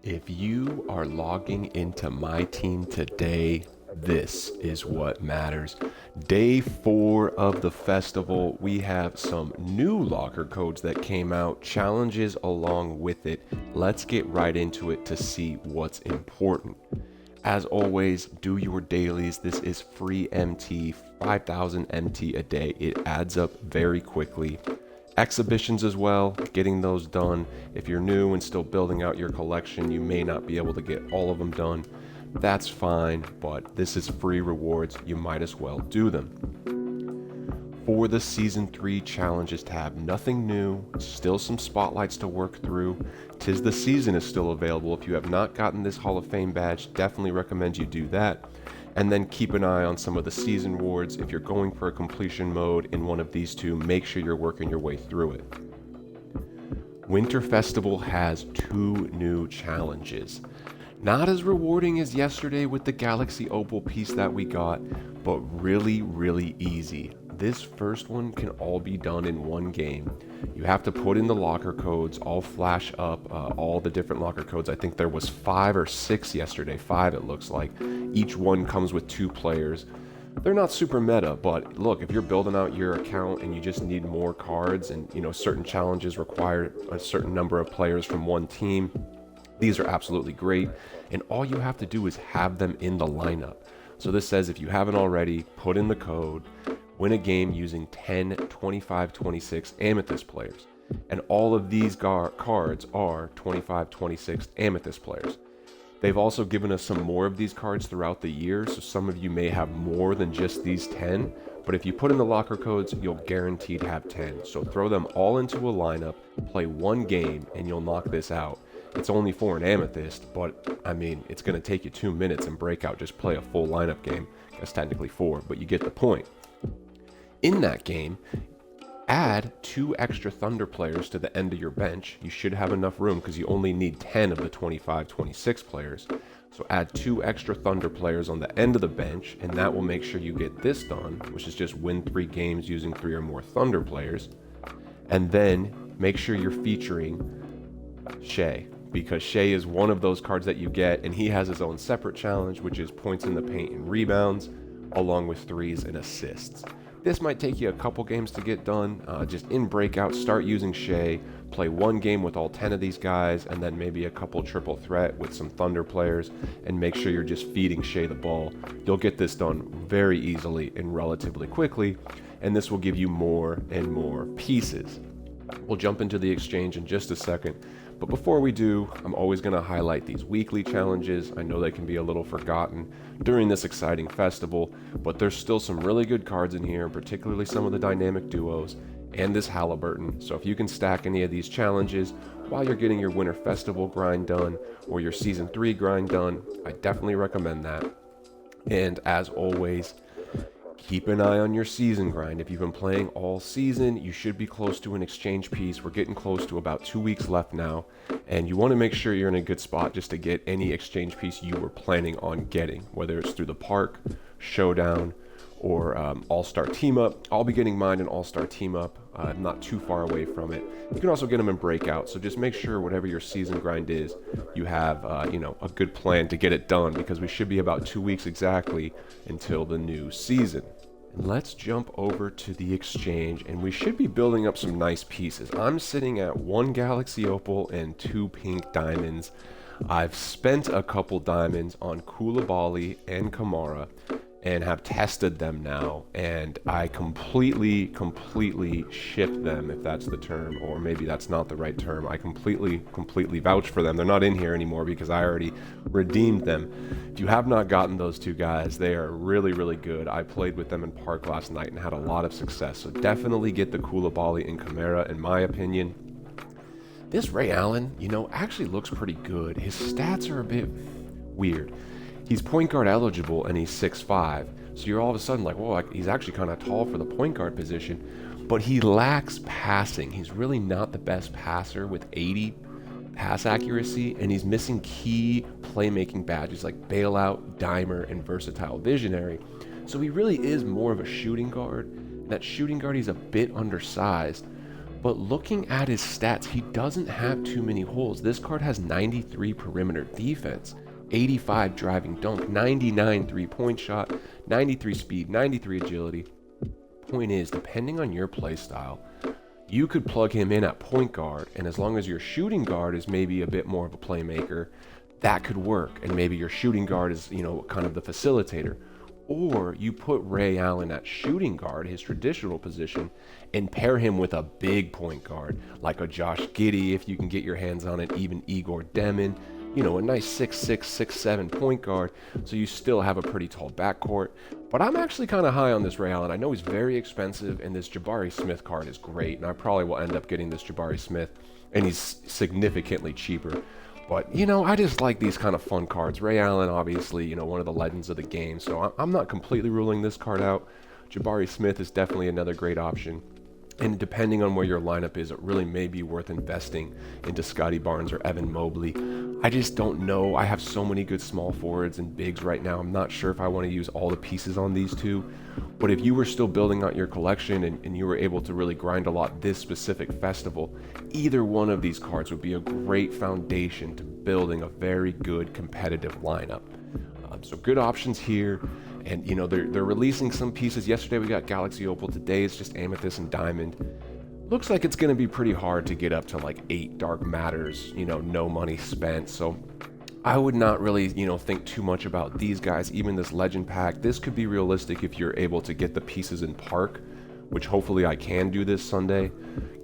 If you are logging into MyTEAM today, this is what matters. Day 4 of the festival, we have some new locker codes that came out, challenges along with it. Let's get right into it to see what's important. As always, do your dailies. This is free MT, 5,000 MT a day. It adds up very quickly. Exhibitions as well, getting those done. If you're new and still building out your collection, you may not be able to get all of them done. That's fine, but this is free rewards. You might as well do them. For the Season 3 Challenges tab, nothing new, still some spotlights to work through. Tis the Season is still available. If you have not gotten this Hall of Fame badge, definitely recommend you do that. And then keep an eye on some of the season wards. If you're going for a completion mode in one of these two, make sure you're working your way through it. Winter Festival has 2 new challenges. Not as rewarding as yesterday with the Galaxy Opal piece that we got, but really easy. This first one can all be done in one game. You have to put in the locker codes, all flash up, all the different locker codes. I think there was 5 or 6 yesterday, 5 it looks like. Each one comes with 2 players. They're not super meta, but look, if you're building out your account and you just need more cards and certain challenges require a certain number of players from one team, these are absolutely great. And all you have to do is have them in the lineup. So this says if you haven't already, put in the code, win a game using 10 25-26 Amethyst players. And all of these cards are 25-26 Amethyst players. They've also given us some more of these cards throughout the year, so some of you may have more than just these 10, but if you put in the locker codes, you'll guaranteed have 10. So throw them all into a lineup, play one game, and you'll knock this out. It's only for an Amethyst, but I mean, it's going to take you 2 minutes and breakout, just play a full lineup game. That's technically 4, but you get the point. In that game, add 2 extra Thunder players to the end of your bench. You should have enough room because you only need 10 of the 25-26 players. So add 2 extra Thunder players on the end of the bench, and that will make sure you get this done, which is just win 3 games using 3 or more Thunder players. And then make sure you're featuring XVI, because XVI is one of those cards that you get, and he has his own separate challenge, which is points in the paint and rebounds, along with 3s and assists. This might take you a couple games to get done. Just in breakout, start using XVI, play one game with all 10 of these guys, and then maybe a couple triple threat with some Thunder players, and make sure you're just feeding XVI the ball. You'll get this done very easily and relatively quickly, and this will give you more and more pieces. We'll jump into the exchange in just a second, but before we do, I'm always going to highlight these weekly challenges. I know they can be a little forgotten during this exciting festival, but there's still some really good cards in here, particularly some of the dynamic duos and this Halliburton. So if you can stack any of these challenges while you're getting your Winter Festival grind done or your Season 3 grind done, I definitely recommend that. And as always, keep an eye on your season grind. If you've been playing all season, you should be close to an exchange piece. We're getting close to about 2 weeks left now, and you want to make sure you're in a good spot just to get any exchange piece you were planning on getting, whether it's through the park, showdown, or all-star team up. I'll be getting mine in all-star team up, not too far away from it. You can also get them in breakout, so just make sure whatever your season grind is, you have a good plan to get it done, because we should be about 2 weeks exactly until the new season. And let's jump over to the exchange, and we should be building up some nice pieces. I'm sitting at 1 Galaxy Opal and 2 pink diamonds. I've spent a couple diamonds on Koulibaly and Kamara and have tested them now, and I completely ship them, if that's the term, or maybe that's not the right term. I completely vouch for them. They're not in here anymore because I already redeemed them. If you have not gotten those 2 guys, they are really good. I played with them in Park last night and had a lot of success, so definitely get the Koulibaly and Kamara, in my opinion. This Ray Allen, actually looks pretty good. His stats are a bit weird. He's point guard eligible and he's 6'5", so you're all of a sudden like, whoa, he's actually kind of tall for the point guard position, but he lacks passing. He's really not the best passer with 80 pass accuracy, and he's missing key playmaking badges like bailout, dimer, and versatile visionary. So he really is more of a shooting guard, and that shooting guard, he's a bit undersized, But looking at his stats, he doesn't have too many holes. This card has 93 perimeter defense, 85 driving dunk, 99 three-point shot, 93 speed, 93 agility. Point is, depending on your play style, you could plug him in at point guard, and as long as your shooting guard is maybe a bit more of a playmaker, that could work. And maybe your shooting guard is, kind of the facilitator. Or you put Ray Allen at shooting guard, his traditional position, and pair him with a big point guard, like a Josh Giddey, if you can get your hands on it, even Igor Demin, a nice 6'6", 6'7" point guard, so you still have a pretty tall backcourt. But I'm actually kind of high on this Ray Allen. I know he's very expensive, and this Jabari Smith card is great, and I probably will end up getting this Jabari Smith, and he's significantly cheaper. But, I just like these kind of fun cards. Ray Allen, obviously, one of the legends of the game, so I'm not completely ruling this card out. Jabari Smith is definitely another great option. And depending on where your lineup is, it really may be worth investing into Scotty Barnes or Evan Mobley. I just don't know. I have so many good small forwards and bigs right now. I'm not sure if I want to use all the pieces on these two. But if you were still building out your collection and you were able to really grind a lot this specific festival, either one of these cards would be a great foundation to building a very good competitive lineup. So good options here. And they're releasing some pieces. Yesterday we got Galaxy Opal. Today it's just Amethyst and Diamond. Looks like it's going to be pretty hard to get up to like 8 Dark Matters, no money spent. So I would not really, think too much about these guys. Even this Legend Pack, this could be realistic if you're able to get the pieces in Park, which hopefully I can do this Sunday.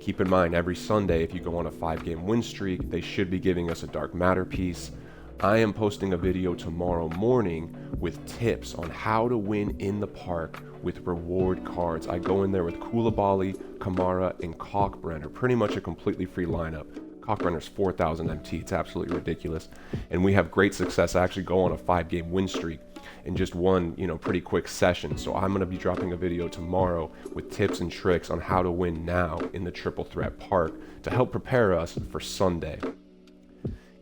Keep in mind, every Sunday, if you go on a 5-game win streak, they should be giving us a Dark Matter piece. I am posting a video tomorrow morning with tips on how to win in the Park with reward cards. I go in there with Koulibaly, Kamara, and Kalkbrenner. Pretty much a completely free lineup. Kalkbrenner's 4,000 MT. It's absolutely ridiculous. And we have great success. I actually go on a 5-game win streak in just one, pretty quick session. So I'm going to be dropping a video tomorrow with tips and tricks on how to win now in the Triple Threat Park to help prepare us for Sunday.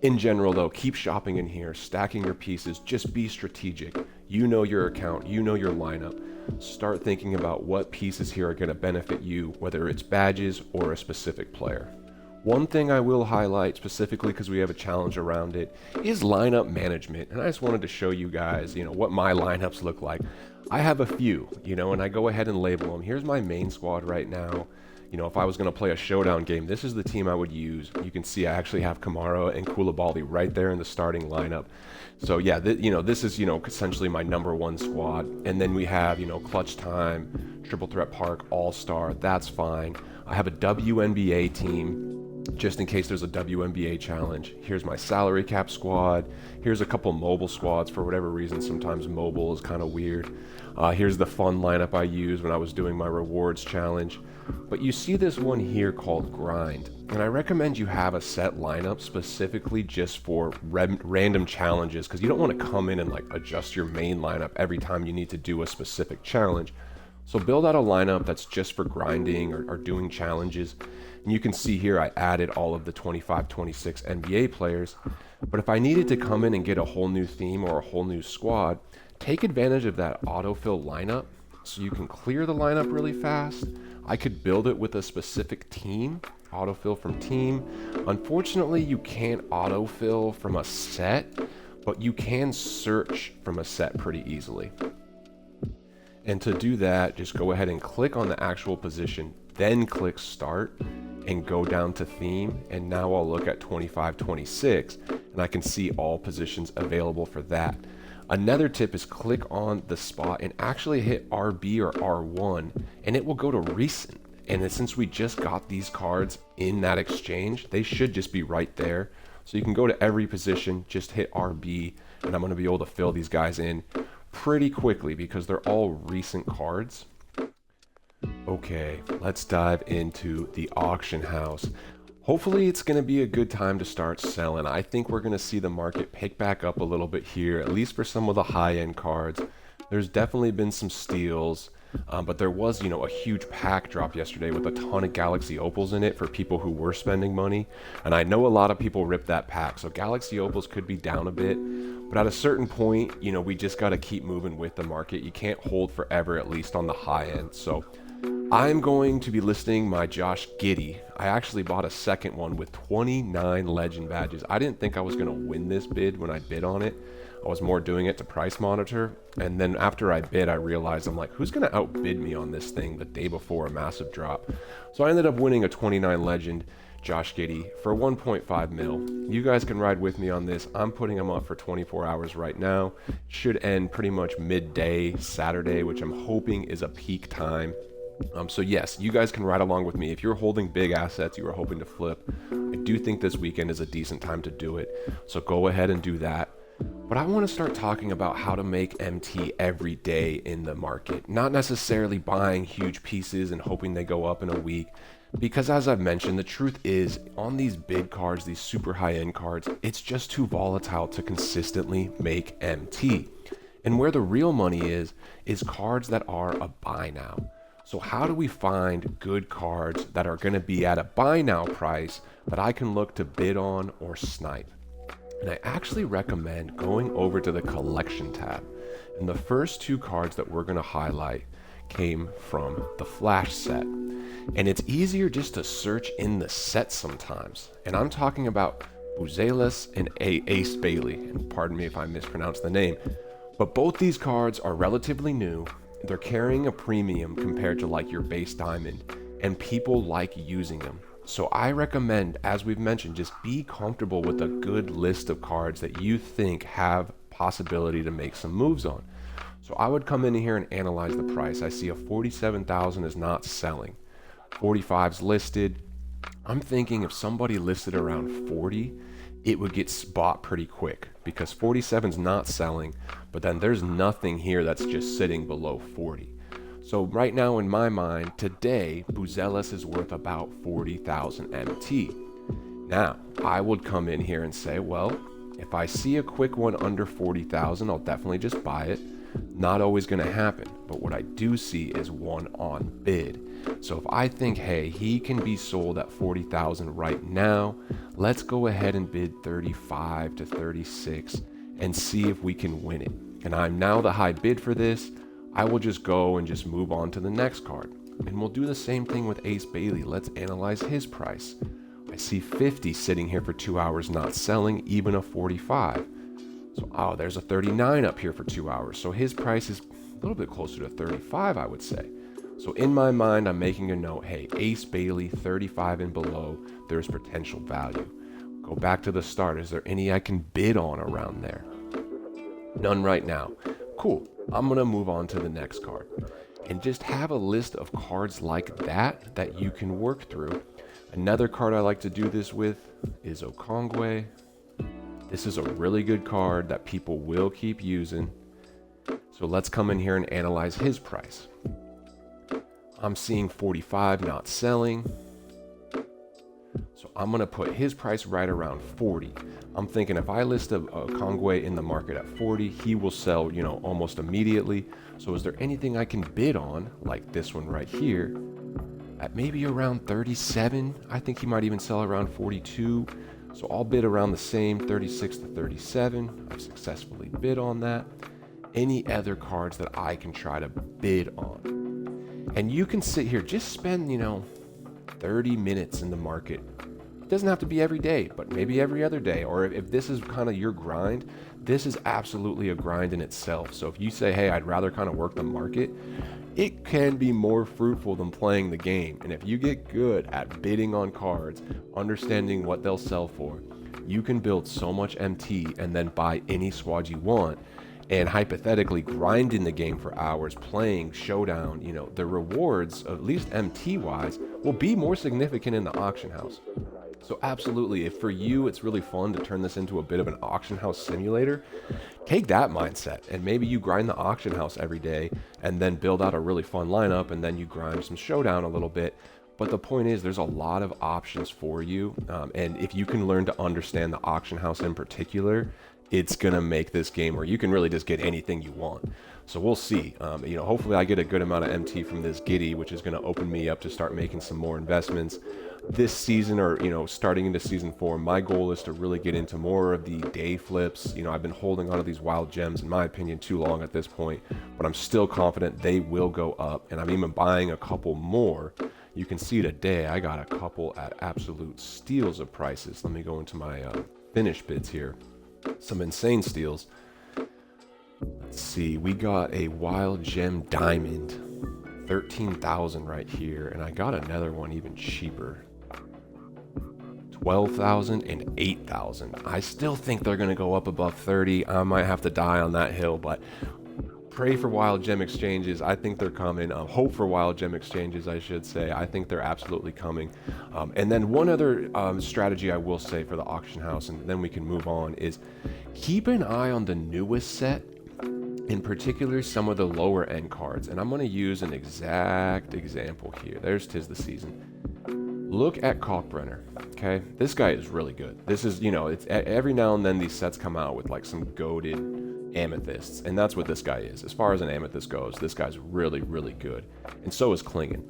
In general, though, keep shopping in here, stacking your pieces, just be strategic. You know your account, you know your lineup. Start thinking about what pieces here are going to benefit you, whether it's badges or a specific player. One thing I will highlight specifically because we have a challenge around it is lineup management. And I just wanted to show you guys, what my lineups look like. I have a few, and I go ahead and label them. Here's my main squad right now. If I was going to play a showdown game, this is the team I would use. You can see I actually have Kamara and Koulibaly right there in the starting lineup. So yeah, this is, essentially my number one squad. And then we have, Clutch Time, Triple Threat Park, All-Star. That's fine. I have a WNBA team just in case there's a WNBA challenge. Here's my salary cap squad. Here's a couple mobile squads. For whatever reason, sometimes mobile is kind of weird. Here's the fun lineup I used when I was doing my rewards challenge. But you see this one here called Grind, and I recommend you have a set lineup specifically just for random challenges, because you don't want to come in and adjust your main lineup every time you need to do a specific challenge. So build out a lineup that's just for grinding or doing challenges. And you can see here I added all of the 25-26 NBA players. But if I needed to come in and get a whole new theme or a whole new squad, take advantage of that autofill lineup so you can clear the lineup really fast. I could build it with a specific team, autofill from team. Unfortunately, you can't autofill from a set, but you can search from a set pretty easily. And to do that, just go ahead and click on the actual position, then click start and go down to theme. And now I'll look at 25-26 and I can see all positions available for that. Another tip is click on the spot and actually hit RB or R1 and it will go to recent. And since we just got these cards in that exchange, they should just be right there. So you can go to every position, just hit RB, and I'm going to be able to fill these guys in pretty quickly because they're all recent cards. Okay, let's dive into the auction house. Hopefully it's going to be a good time to start selling. I think we're going to see the market pick back up a little bit here, at least for some of the high-end cards. There's definitely been some steals, but there was, a huge pack drop yesterday with a ton of Galaxy Opals in it for people who were spending money. And I know a lot of people ripped that pack, so Galaxy Opals could be down a bit. But at a certain point, we just got to keep moving with the market. You can't hold forever, at least on the high end. So I'm going to be listing my Josh Giddey. I actually bought a second one with 29 legend badges. I didn't think I was going to win this bid when I bid on it. I was more doing it to price monitor. And then after I bid, I realized I'm like, who's going to outbid me on this thing the day before a massive drop? So I ended up winning a 29 legend Josh Giddey for 1.5 mil. You guys can ride with me on this. I'm putting him up for 24 hours right now. Should end pretty much midday Saturday, which I'm hoping is a peak time. So yes, you guys can ride along with me. If you're holding big assets, you are hoping to flip, I do think this weekend is a decent time to do it. So go ahead and do that. But I want to start talking about how to make MT every day in the market, not necessarily buying huge pieces and hoping they go up in a week. Because as I've mentioned, the truth is on these big cards, these super high end cards, it's just too volatile to consistently make MT. And where the real money is cards that are a buy now. So how do we find good cards that are going to be at a buy now price that I can look to bid on or snipe? And I actually recommend going over to the collection tab. And the first two cards that we're going to highlight came from the Flash set. And it's easier just to search in the set sometimes. And I'm talking about Buzelis and Ace Bailey. And pardon me if I mispronounce the name. But both these cards are relatively new. They're carrying a premium compared to like your base diamond, and people like using them. So I recommend, as we've mentioned, just be comfortable with a good list of cards that you think have possibility to make some moves on. So I would come in here and analyze the price. I see a 47,000 is not selling. 45's listed. I'm thinking if somebody listed around 40, it would get bought pretty quick because 47's not selling, but then there's nothing here that's just sitting below 40. So right now in my mind, today, Buzelis is worth about 40,000 MT. Now, I would come in here and say, well, if I see a quick one under 40,000, I'll definitely just buy it. Not always going to happen, but what I do see is one on bid. So if I think, hey, he can be sold at 40,000 right now, let's go ahead and bid 35 to 36 and see if we can win it. And I'm now the high bid for this. I will just go and just move on to the next card. And we'll do the same thing with Ace Bailey. Let's analyze his price. I see 50 sitting here for 2 hours not selling, even a 45. So, there's a 39 up here for 2 hours. So his price is a little bit closer to 35, I would say. So in my mind, I'm making a note, hey, Ace Bailey, 35 and below, there's potential value. Go back to the start. Is there any I can bid on around there? None right now. Cool. I'm going to move on to the next card. And just have a list of cards like that you can work through. Another card I like to do this with is Okongwe. This is a really good card that people will keep using. So let's come in here and analyze his price. I'm seeing 45 not selling. So I'm going to put his price right around 40. I'm thinking if I list a Okongwe in the market at 40, he will sell, almost immediately. So is there anything I can bid on, like this one right here, at maybe around 37? I think he might even sell around 42. So I'll bid around the same, 36 to 37. I've successfully bid on that. Any other cards that I can try to bid on. And you can sit here, just spend, 30 minutes in the market. It doesn't have to be every day, but maybe every other day. Or if this is kind of your grind, this is absolutely a grind in itself. So if you say, hey, I'd rather kind of work the market, it can be more fruitful than playing the game. And if you get good at bidding on cards, understanding what they'll sell for, you can build so much MT and then buy any squad you want. And hypothetically grind in the game for hours, playing showdown, the rewards, at least MT wise, will be more significant in the auction house. So absolutely, if for you it's really fun to turn this into a bit of an auction house simulator, take that mindset and maybe you grind the auction house every day and then build out a really fun lineup and then you grind some showdown a little bit. But the point is there's a lot of options for you. And if you can learn to understand the auction house in particular, it's going to make this game where you can really just get anything you want. So we'll see. Hopefully I get a good amount of MT from this Giddey, which is going to open me up to start making some more investments. this season, or starting into season 4, my goal is to really get into more of the day flips. I've been holding on to these wild gems, in my opinion, too long at this point, but I'm still confident they will go up, and I'm even buying a couple more. You can see today I got a couple at absolute steals of prices. Let me go into my finish bids here. Some insane steals. Let's see, we got a wild gem diamond, 13,000 right here, and I got another one even cheaper, 12,000 and 8,000. I still think they're going to go up above 30. I might have to die on that hill, but pray for wild gem exchanges. I think they're coming. Hope for wild gem exchanges, I should say. I think they're absolutely coming. And then one other strategy I will say for the auction house, and then we can move on, is keep an eye on the newest set, in particular some of the lower end cards. And I'm going to use an exact example here. There's Tis the Season. Look at Kalkbrenner. Okay, this guy is really good. This is, it's every now and then these sets come out with like some goated amethysts, and that's what this guy is. As far as an amethyst goes, this guy's really, really good, and so is Klingen.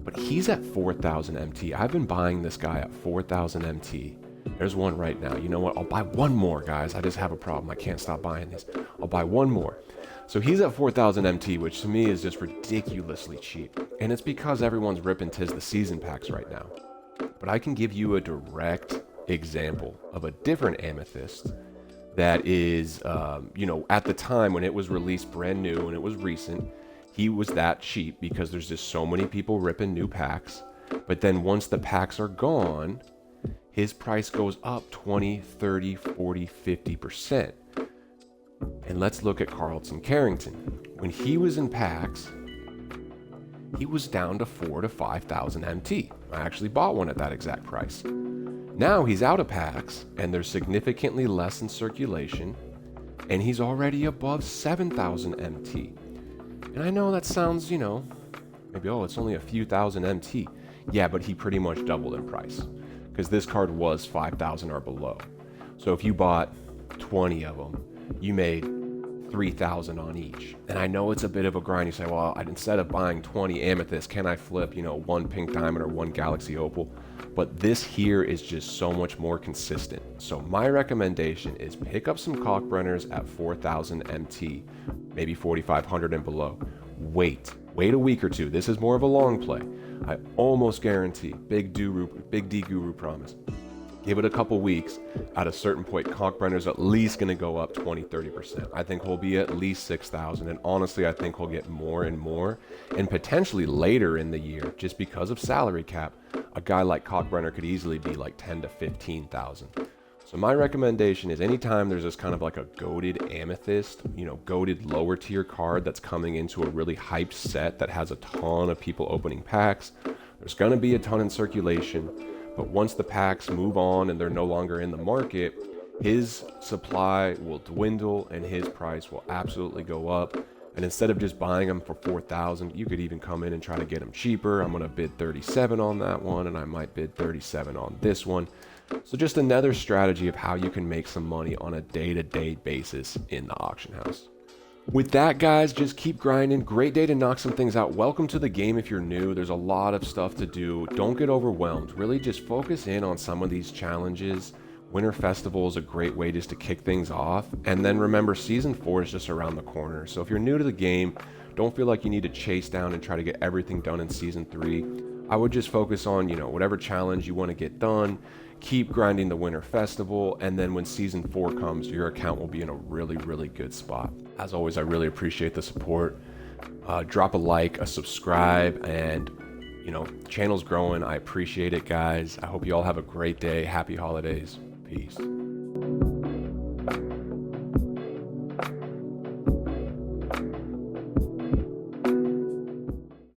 But he's at 4,000 MT. I've been buying this guy at 4,000 MT. There's one right now. You know what? I'll buy one more, guys. I just have a problem. I can't stop buying these. I'll buy one more. So he's at 4,000 MT, which to me is just ridiculously cheap. And it's because everyone's ripping Tis the Season packs right now. But I can give you a direct example of a different amethyst that is, at the time when it was released brand new and it was recent, he was that cheap because there's just so many people ripping new packs. But then once the packs are gone, his price goes up 20, 30, 40, 50%. And let's look at Carlton Carrington. When he was in packs, he was down to 4,000 to 5,000 MT. I actually bought one at that exact price. Now he's out of packs, and there's significantly less in circulation, and he's already above 7,000 MT. And I know that sounds, maybe, it's only a few thousand MT. Yeah, but he pretty much doubled in price, because this card was 5,000 or below. So if you bought 20 of them, you made 3,000 on each. And I know it's a bit of a grind. You say, well, instead of buying 20 amethysts, can I flip, one pink diamond or one galaxy opal? But this here is just so much more consistent. So my recommendation is pick up some Kalkbrenners at 4,000 MT, maybe 4,500 and below. Wait a week or two. This is more of a long play. I almost guarantee, big D Guru promise. Give it a couple weeks. At a certain point, Kalkbrenner's at least going to go up 20, 30%. I think he'll be at least 6,000. And honestly, I think he'll get more and more. And potentially later in the year, just because of salary cap, a guy like Kalkbrenner could easily be like 10 to 15,000. So my recommendation is anytime there's this kind of like a goated amethyst, goated lower tier card that's coming into a really hyped set that has a ton of people opening packs, there's going to be a ton in circulation. But once the packs move on and they're no longer in the market, his supply will dwindle and his price will absolutely go up. And instead of just buying them for 4,000, you could even come in and try to get them cheaper. I'm going to bid 37 on that one, and I might bid 37 on this one. So just another strategy of how you can make some money on a day-to-day basis in the auction house. With that, guys, just keep grinding. Great day to knock some things out. Welcome to the game if you're new. There's a lot of stuff to do. Don't get overwhelmed. Really just focus in on some of these challenges. Winter Festival is a great way just to kick things off. And then remember, Season 4 is just around the corner. So if you're new to the game, don't feel like you need to chase down and try to get everything done in Season 3. I would just focus on, whatever challenge you want to get done. Keep grinding the Winter Festival, and then when Season 4 comes, your account will be in a really, really good spot. As always, I really appreciate the support. Drop a like, a subscribe, and, channel's growing. I appreciate it, guys. I hope you all have a great day. Happy holidays. Peace.